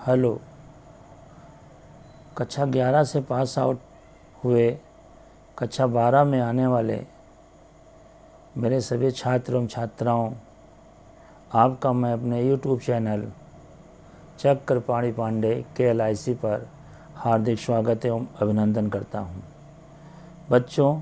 Hello, कक्षा 11 से pass out हुए कक्षा 12 में आने वाले मेरे सभी छात्र एवं छात्राओं, आपका मैं अपने YouTube चैनल चक्र पाणी पांडे KLIC पर हार्दिक स्वागत एवं अभिनंदन करता हूं। बच्चों,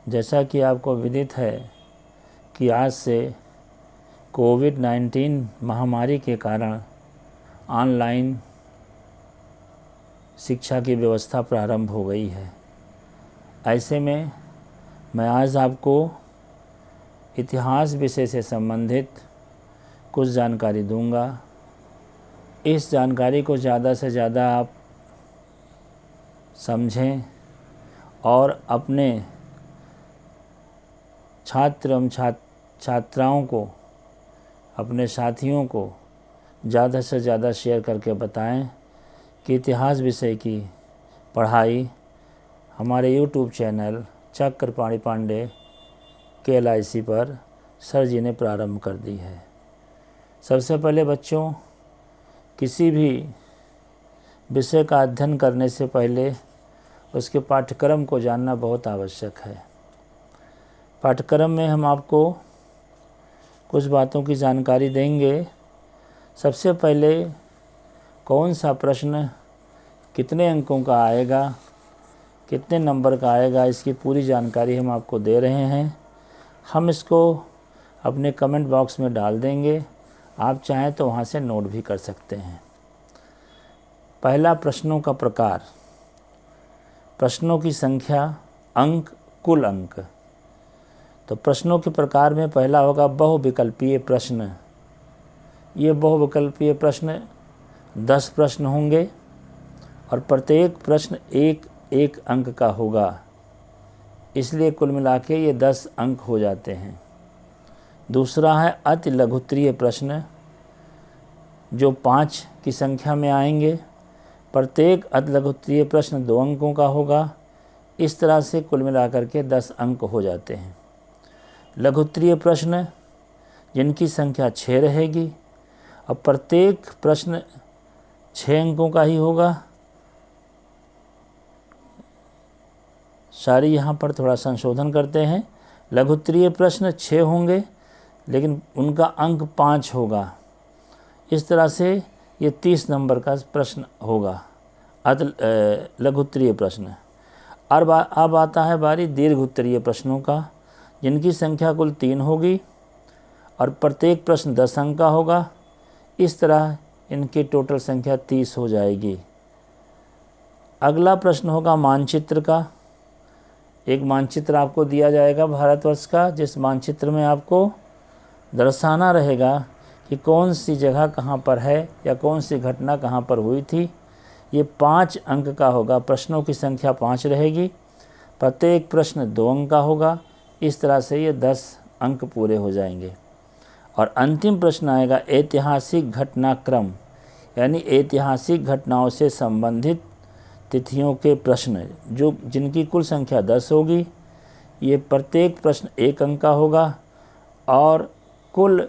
जैसा कि आपको विदित है कि आज से कोविड-19 महामारी के कारण ऑनलाइन शिक्षा की व्यवस्था प्रारंभ हो गई है। ऐसे में मैं आज आपको इतिहास विषय से संबंधित कुछ जानकारी दूंगा। इस जानकारी को ज़्यादा से ज़्यादा आप समझें और अपने छात्र एवं छात्राओं को, अपने साथियों को ज़्यादा से ज़्यादा शेयर करके बताएं कि इतिहास विषय की पढ़ाई हमारे YouTube चैनल चक्र पाणी पांडे KLIC पर सर जी ने प्रारंभ कर दी है। सबसे पहले बच्चों, किसी भी विषय का अध्ययन करने से पहले उसके पाठ्यक्रम को जानना बहुत आवश्यक है। पाठ्यक्रम में हम आपको कुछ बातों की जानकारी देंगे। सबसे पहले कौन सा प्रश्न कितने अंकों का आएगा, कितने नंबर का आएगा, इसकी पूरी जानकारी हम आपको दे रहे हैं। हम इसको अपने कमेंट बॉक्स में डाल देंगे, आप चाहें तो वहाँ से नोट भी कर सकते हैं। पहला, प्रश्नों का प्रकार, प्रश्नों की संख्या, अंक, कुल अंक। तो प्रश्नों के प्रकार में पहला होगा बहुविकल्पीय प्रश्न। ये बहुविकल्पीय प्रश्न 10 प्रश्न होंगे और प्रत्येक प्रश्न एक अंक का होगा, इसलिए कुल मिला के ये 10 अंक हो जाते हैं। दूसरा है अति लघुत्तरीय प्रश्न, जो 5 की संख्या में आएंगे। प्रत्येक अति लघुत्तरीय प्रश्न 2 अंकों का होगा। इस तरह से कुल मिलाकर के 10 अंक हो जाते हैं। लघुत्तरीय प्रश्न जिनकी संख्या 6 रहेगी और प्रत्येक प्रश्न 6 अंकों का ही होगा। सारी यहाँ पर थोड़ा संशोधन करते हैं। लघुत्तरीय प्रश्न 6 होंगे लेकिन उनका अंक 5 होगा। इस तरह से ये 30 नंबर का प्रश्न होगा लघुत्तरीय प्रश्न। अब आता है बारी दीर्घोत्तरीय प्रश्नों का, जिनकी संख्या कुल 3 होगी और प्रत्येक प्रश्न 10 अंक का होगा। इस तरह इनकी टोटल संख्या 30 हो जाएगी। अगला प्रश्न होगा मानचित्र का। एक मानचित्र आपको दिया जाएगा भारतवर्ष का, जिस मानचित्र में आपको दर्शाना रहेगा कि कौन सी जगह कहाँ पर है या कौन सी घटना कहाँ पर हुई थी। ये 5 अंक का होगा। प्रश्नों की संख्या 5 रहेगी, प्रत्येक प्रश्न 2 अंक का होगा। इस तरह से ये 10 अंक पूरे हो जाएंगे। और अंतिम प्रश्न आएगा ऐतिहासिक घटनाक्रम, यानी ऐतिहासिक घटनाओं से संबंधित तिथियों के प्रश्न, जिनकी कुल संख्या 10 होगी। ये प्रत्येक प्रश्न 1 अंक का होगा और कुल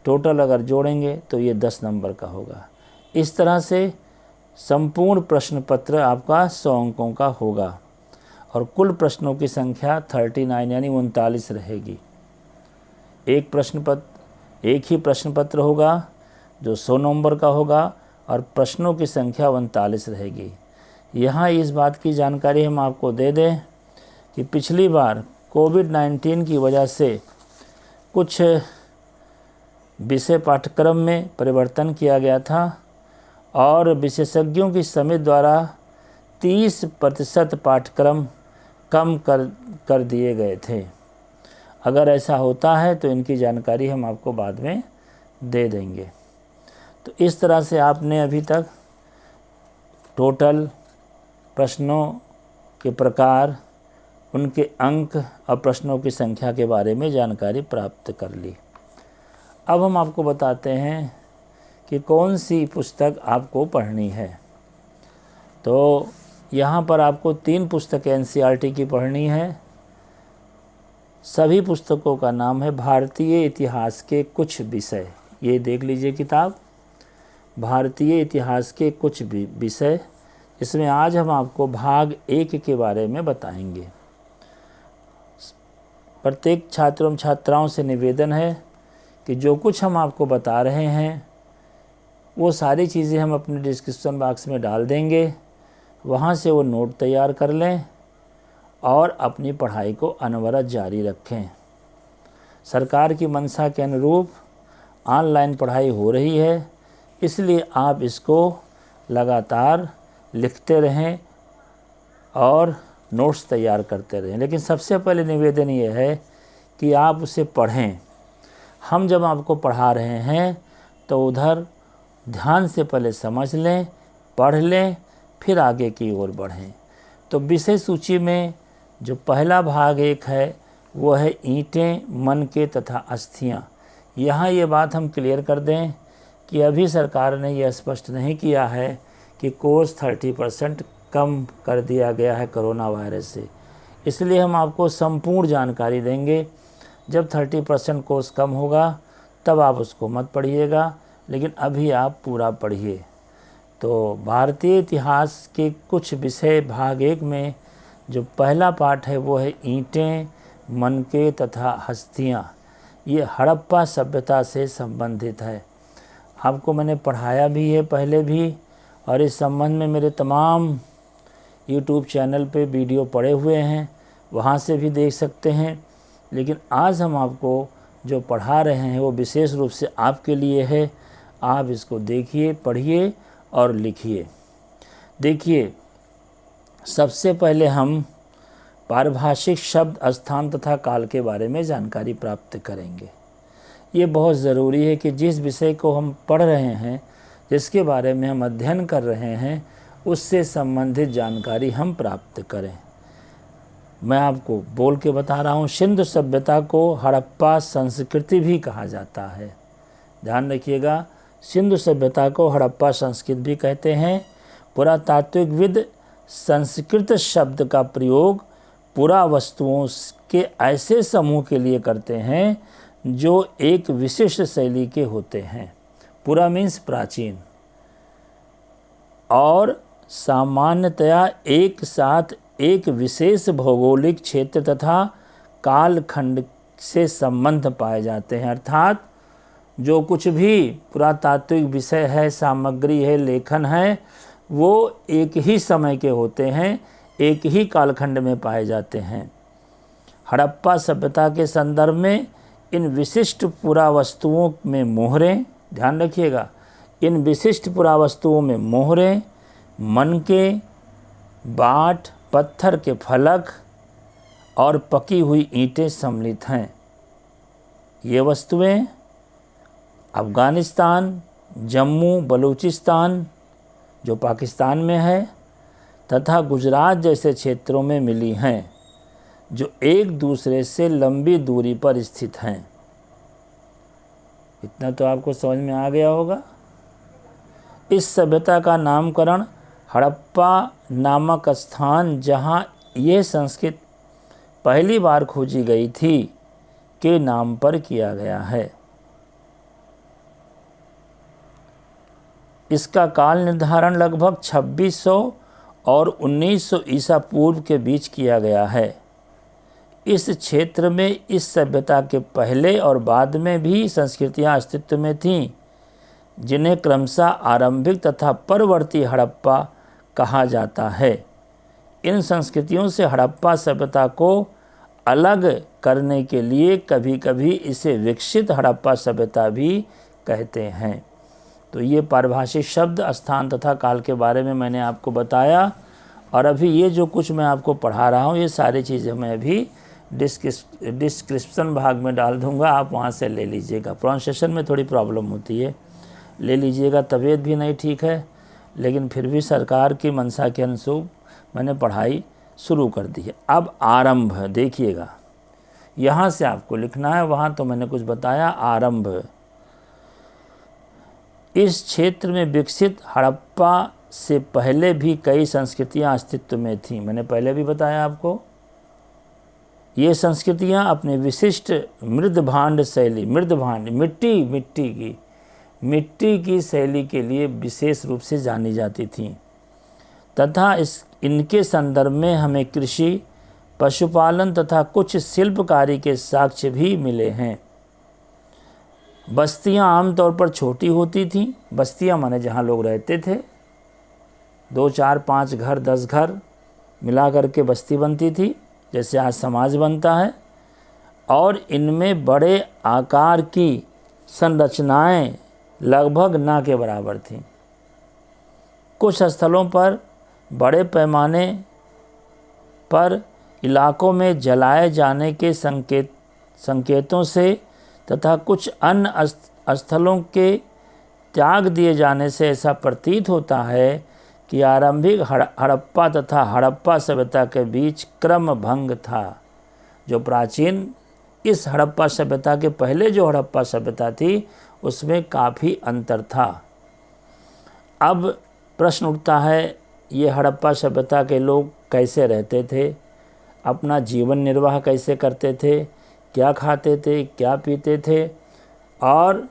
टोटल अगर जोड़ेंगे तो ये 10 नंबर का होगा। इस तरह से संपूर्ण प्रश्न पत्र आपका 100 अंकों का होगा और कुल प्रश्नों की संख्या 39 यानी 39 रहेगी। एक ही प्रश्न पत्र होगा जो 100 नंबर का होगा और प्रश्नों की संख्या 39 रहेगी। यहाँ इस बात की जानकारी हम आपको दे दें कि पिछली बार कोविड-19 की वजह से कुछ विषय पाठ्यक्रम में परिवर्तन किया गया था और विशेषज्ञों की समिति द्वारा 30% पाठ्यक्रम कम कर दिए गए थे। अगर ऐसा होता है तो इनकी जानकारी हम आपको बाद में दे देंगे। तो इस तरह से आपने अभी तक टोटल प्रश्नों के प्रकार, उनके अंक और प्रश्नों की संख्या के बारे में जानकारी प्राप्त कर ली। अब हम आपको बताते हैं कि कौन सी पुस्तक आपको पढ़नी है। तो यहाँ पर आपको 3 पुस्तकें NCERT की पढ़नी है। सभी पुस्तकों का नाम है भारतीय इतिहास के कुछ विषय। ये देख लीजिए किताब। भारतीय इतिहास के कुछ विषय, इसमें आज हम आपको भाग 1 के बारे में बताएंगे। प्रत्येक छात्र एवं छात्राओं से निवेदन है कि जो कुछ हम आपको बता रहे हैं वो सारी चीज़ें हम अपने डिस्क्रिप्शन बॉक्स में डाल देंगे, वहाँ से वो नोट तैयार कर लें और अपनी पढ़ाई को अनवरत जारी रखें। सरकार की मंशा के अनुरूप ऑनलाइन पढ़ाई हो रही है, इसलिए आप इसको लगातार लिखते रहें और नोट्स तैयार करते रहें। लेकिन सबसे पहले निवेदन ये है कि आप उसे पढ़ें। हम जब आपको पढ़ा रहे हैं तो उधर ध्यान से पहले समझ लें, पढ़ लें, फिर आगे की ओर बढ़ें। तो विषय सूची में जो पहला भाग 1 है वो है ईंटें, मन के तथा अस्थियां। यहाँ ये बात हम क्लियर कर दें कि अभी सरकार ने यह स्पष्ट नहीं किया है कि कोर्स 30% कम कर दिया गया है कोरोना वायरस से, इसलिए हम आपको संपूर्ण जानकारी देंगे। जब 30% कोर्स कम होगा तब आप उसको मत पढ़िएगा, लेकिन अभी आप पूरा पढ़िए। तो भारतीय इतिहास के कुछ विषय भाग 1 में जो पहला पाठ है वो है ईंटें, मन के तथा हस्तियाँ। ये हड़प्पा सभ्यता से संबंधित है। आपको मैंने पढ़ाया भी है पहले भी, और इस संबंध में मेरे तमाम YouTube चैनल पे वीडियो पड़े हुए हैं, वहाँ से भी देख सकते हैं। लेकिन आज हम आपको जो पढ़ा रहे हैं वो विशेष रूप से आपके लिए है। आप इसको देखिए, पढ़िए और लिखिए। देखिए, सबसे पहले हम पारिभाषिक शब्द, स्थान तथा काल के बारे में जानकारी प्राप्त करेंगे। ये बहुत ज़रूरी है कि जिस विषय को हम पढ़ रहे हैं, जिसके बारे में हम अध्ययन कर रहे हैं, उससे संबंधित जानकारी हम प्राप्त करें। मैं आपको बोल के बता रहा हूँ, सिंधु सभ्यता को हड़प्पा संस्कृति भी कहा जाता है। ध्यान रखिएगा, सिंधु सभ्यता को हड़प्पा संस्कृति भी कहते हैं। पुरातात्विकविद संस्कृत शब्द का प्रयोग पुरावस्तुओं के ऐसे समूह के लिए करते हैं जो एक विशिष्ट शैली के होते हैं। पुरा मीन्स प्राचीन, और सामान्यतया एक साथ एक विशेष भौगोलिक क्षेत्र तथा कालखंड से संबंध पाए जाते हैं। अर्थात जो कुछ भी पुरातात्विक विषय है, सामग्री है, लेखन है, वो एक ही समय के होते हैं, एक ही कालखंड में पाए जाते हैं। हड़प्पा सभ्यता के संदर्भ में इन विशिष्ट पुरावस्तुओं में मोहरें, ध्यान रखिएगा, इन विशिष्ट पुरावस्तुओं में मोहरें, मन के, बाट, पत्थर के फलक और पकी हुई ईंटें सम्मिलित हैं। ये वस्तुएं अफ़गानिस्तान, जम्मू, बलूचिस्तान जो पाकिस्तान में है तथा गुजरात जैसे क्षेत्रों में मिली हैं, जो एक दूसरे से लंबी दूरी पर स्थित हैं। इतना तो आपको समझ में आ गया होगा। इस सभ्यता का नामकरण हड़प्पा नामक स्थान जहां यह संस्कृति पहली बार खोजी गई थी के नाम पर किया गया है। इसका काल निर्धारण लगभग 2600 और 1900 ईसा पूर्व के बीच किया गया है। इस क्षेत्र में इस सभ्यता के पहले और बाद में भी संस्कृतियां अस्तित्व में थीं, जिन्हें क्रमशः आरंभिक तथा परवर्ती हड़प्पा कहा जाता है। इन संस्कृतियों से हड़प्पा सभ्यता को अलग करने के लिए कभी कभी इसे विकसित हड़प्पा सभ्यता भी कहते हैं। तो ये पारिभाषिक शब्द, स्थान तथा काल के बारे में मैंने आपको बताया, और अभी ये जो कुछ मैं आपको पढ़ा रहा हूँ ये सारी चीज़ें मैं अभी डिस्क्रिप्शन भाग में डाल दूँगा, आप वहाँ से ले लीजिएगा। प्रोनाउंसिएशन में थोड़ी प्रॉब्लम होती है, ले लीजिएगा। तबीयत भी नहीं ठीक है, लेकिन फिर भी सरकार की मंशा के अनुसार मैंने पढ़ाई शुरू कर दी है। अब आरंभ देखिएगा, यहाँ से आपको लिखना है, वहाँ तो मैंने कुछ बताया। आरंभ, इस क्षेत्र में विकसित हड़प्पा से पहले भी कई संस्कृतियाँ अस्तित्व में थीं। मैंने पहले भी बताया आपको। ये संस्कृतियाँ अपने विशिष्ट मृदभांड शैली, मृदभांड मिट्टी की मिट्टी की शैली के लिए विशेष रूप से जानी जाती थीं तथा इनके संदर्भ में हमें कृषि, पशुपालन तथा कुछ शिल्पकारी के साक्ष्य भी मिले हैं। बस्तियां आमतौर पर छोटी होती थीं। बस्तियां माने जहां लोग रहते थे, 2, 4, 5 घर, 10 घर मिला करके बस्ती बनती थी, जैसे आज समाज बनता है। और इनमें बड़े आकार की संरचनाएं लगभग ना के बराबर थीं। कुछ स्थलों पर बड़े पैमाने पर इलाकों में जलाए जाने के संकेतों से तथा कुछ अन्य स्थलों के त्याग दिए जाने से ऐसा प्रतीत होता है कि आरंभिक हड़प्पा तथा हड़प्पा सभ्यता के बीच क्रम भंग था। जो प्राचीन इस हड़प्पा सभ्यता के पहले जो हड़प्पा सभ्यता थी उसमें काफ़ी अंतर था। अब प्रश्न उठता है, ये हड़प्पा सभ्यता के लोग कैसे रहते थे, अपना जीवन निर्वाह कैसे करते थे, क्या खाते थे, क्या पीते थे और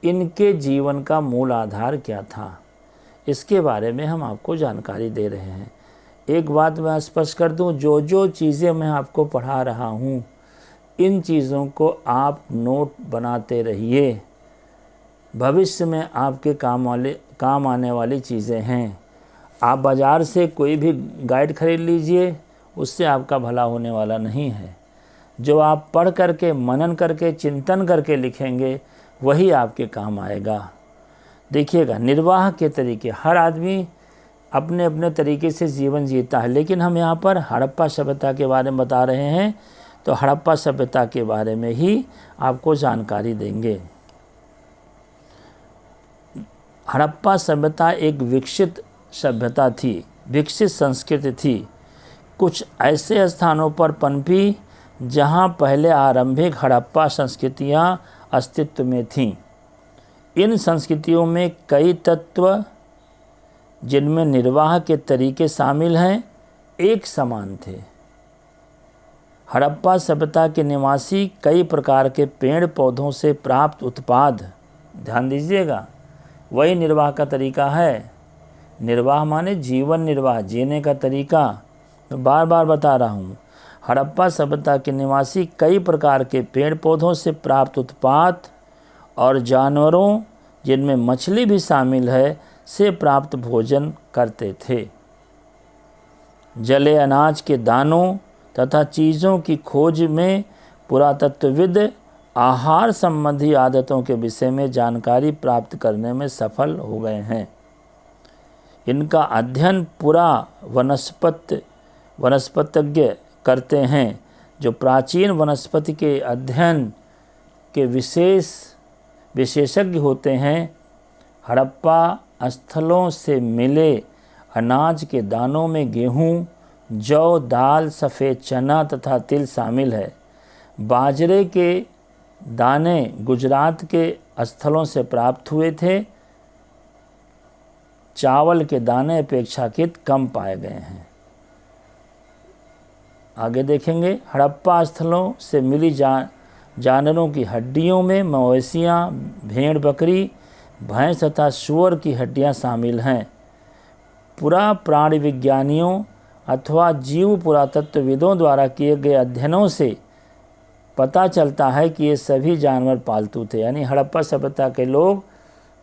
इनके जीवन का मूल आधार क्या था, इसके बारे में हम आपको जानकारी दे रहे हैं। एक बात मैं स्पष्ट कर दूं, जो चीज़ें मैं आपको पढ़ा रहा हूं, इन चीज़ों को आप नोट बनाते रहिए। भविष्य में आपके काम आने वाली चीज़ें हैं। आप बाज़ार से कोई भी गाइड खरीद लीजिए, उससे आपका भला होने वाला नहीं है। जो आप पढ़ करके, मनन करके, चिंतन करके लिखेंगे वही आपके काम आएगा। देखिएगा, निर्वाह के तरीके, हर आदमी अपने अपने तरीके से जीवन जीता है, लेकिन हम यहाँ पर हड़प्पा सभ्यता के बारे में बता रहे हैं, तो हड़प्पा सभ्यता के बारे में ही आपको जानकारी देंगे। हड़प्पा सभ्यता एक विकसित सभ्यता थी, विकसित संस्कृति थी। कुछ ऐसे स्थानों पर पनपी जहाँ पहले आरंभिक हड़प्पा संस्कृतियाँ अस्तित्व में थीं। इन संस्कृतियों में कई तत्व जिनमें निर्वाह के तरीके शामिल हैं एक समान थे। हड़प्पा सभ्यता के निवासी कई प्रकार के पेड़ पौधों से प्राप्त उत्पाद, ध्यान दीजिएगा, वही निर्वाह का तरीका है। निर्वाह माने जीवन निर्वाह, जीने का तरीका। मैं बार बार बता रहा हूँ, हड़प्पा सभ्यता के निवासी कई प्रकार के पेड़ पौधों से प्राप्त उत्पाद और जानवरों, जिनमें मछली भी शामिल है, से प्राप्त भोजन करते थे। जले अनाज के दानों तथा चीज़ों की खोज में पुरातत्वविद आहार संबंधी आदतों के विषय में जानकारी प्राप्त करने में सफल हो गए हैं। इनका अध्ययन पूरा वनस्पतज्ञ करते हैं, जो प्राचीन वनस्पति के अध्ययन के विशेषज्ञ होते हैं। हड़प्पा स्थलों से मिले अनाज के दानों में गेहूँ, जौ, दाल, सफ़ेद चना तथा तिल शामिल है। बाजरे के दाने गुजरात के स्थलों से प्राप्त हुए थे। चावल के दाने अपेक्षाकृत कम पाए गए हैं। आगे देखेंगे, हड़प्पा स्थलों से मिली जानवरों की हड्डियों में मवेशियाँ, भेड़, बकरी, भैंस तथा सूअर की हड्डियाँ शामिल हैं। पुरा प्राणी विज्ञानियों अथवा जीव पुरातत्वविदों द्वारा किए गए अध्ययनों से पता चलता है कि ये सभी जानवर पालतू थे। यानी हड़प्पा सभ्यता के लोग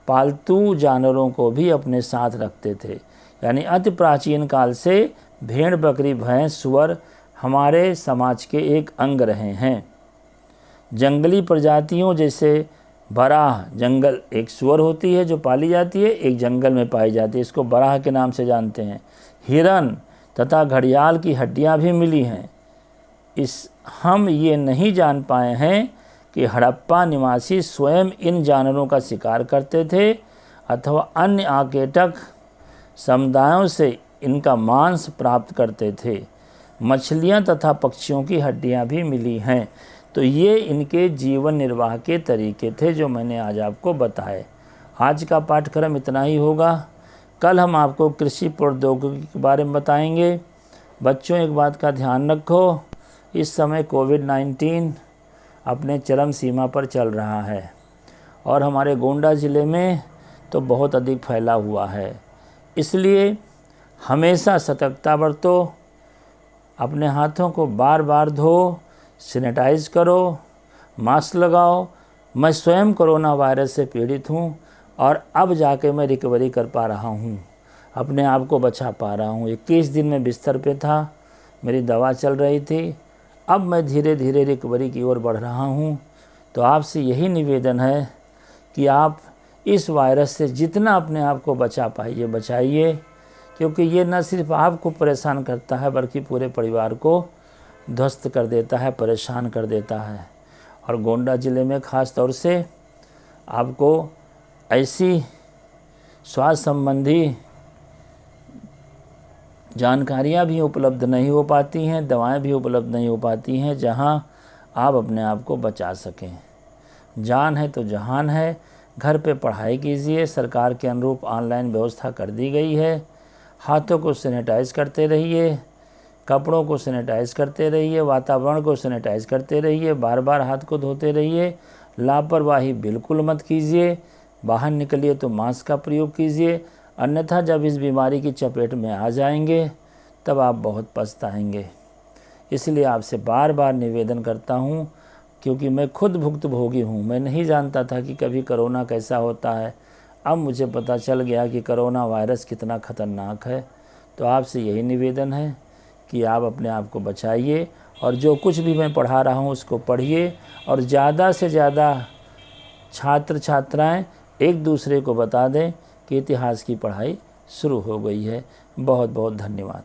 पालतू जानवरों को भी अपने साथ रखते थे। यानी अति प्राचीन काल से भेड़, बकरी, भैंस, सूअर हमारे समाज के एक अंग रहे हैं। जंगली प्रजातियों जैसे बराह, जंगल एक सूअर होती है जो पाली जाती है, एक जंगल में पाई जाती है, इसको बराह के नाम से जानते हैं। हिरन तथा घड़ियाल की हड्डियां भी मिली हैं। हम ये नहीं जान पाए हैं कि हड़प्पा निवासी स्वयं इन जानवरों का शिकार करते थे अथवा अन्य आकेटक समुदायों से इनका मांस प्राप्त करते थे। मछलियां तथा पक्षियों की हड्डियां भी मिली हैं। तो ये इनके जीवन निर्वाह के तरीके थे जो मैंने आज आपको बताए। आज का पाठ्यक्रम इतना ही होगा। कल हम आपको कृषि प्रौद्योगिकी के बारे में बताएंगे। बच्चों, एक बात का ध्यान रखो, इस समय कोविड-19 अपने चरम सीमा पर चल रहा है और हमारे गोंडा ज़िले में तो बहुत अधिक फैला हुआ है। इसलिए हमेशा सतर्कता बरतो, अपने हाथों को बार बार धो, सैनिटाइज करो, मास्क लगाओ। मैं स्वयं कोरोना वायरस से पीड़ित हूँ और अब जाके मैं रिकवरी कर पा रहा हूँ, अपने आप को बचा पा रहा हूँ। 21 दिन में बिस्तर पे था, मेरी दवा चल रही थी, अब मैं धीरे धीरे रिकवरी की ओर बढ़ रहा हूँ। तो आपसे यही निवेदन है कि आप इस वायरस से जितना अपने आप को बचा पाइए बचाइए, क्योंकि ये न सिर्फ आपको परेशान करता है बल्कि पूरे परिवार को ध्वस्त कर देता है, परेशान कर देता है। और गोंडा ज़िले में ख़ास तौर से आपको ऐसी स्वास्थ्य संबंधी जानकारियाँ भी उपलब्ध नहीं हो पाती हैं, दवाएं भी उपलब्ध नहीं हो पाती हैं जहां आप अपने आप को बचा सकें। जान है तो जहान है। घर पे पढ़ाई कीजिए, सरकार के अनुरूप ऑनलाइन व्यवस्था कर दी गई है। हाथों को सैनिटाइज करते रहिए, कपड़ों को सैनिटाइज करते रहिए, वातावरण को सैनिटाइज करते रहिए, बार बार हाथ को धोते रहिए। लापरवाही बिल्कुल मत कीजिए। बाहर निकलिए तो मास्क का प्रयोग कीजिए, अन्यथा जब इस बीमारी की चपेट में आ जाएंगे तब आप बहुत पछताएंगे। इसलिए आपसे बार बार निवेदन करता हूँ, क्योंकि मैं खुद भुक्तभोगी हूँ। मैं नहीं जानता था कि कभी कोरोना कैसा होता है, अब मुझे पता चल गया कि कोरोना वायरस कितना ख़तरनाक है। तो आपसे यही निवेदन है कि आप अपने आप को बचाइए और जो कुछ भी मैं पढ़ा रहा हूँ उसको पढ़िए, और ज़्यादा से ज़्यादा छात्र छात्राएं एक दूसरे को बता दें कि इतिहास की पढ़ाई शुरू हो गई है। बहुत बहुत धन्यवाद।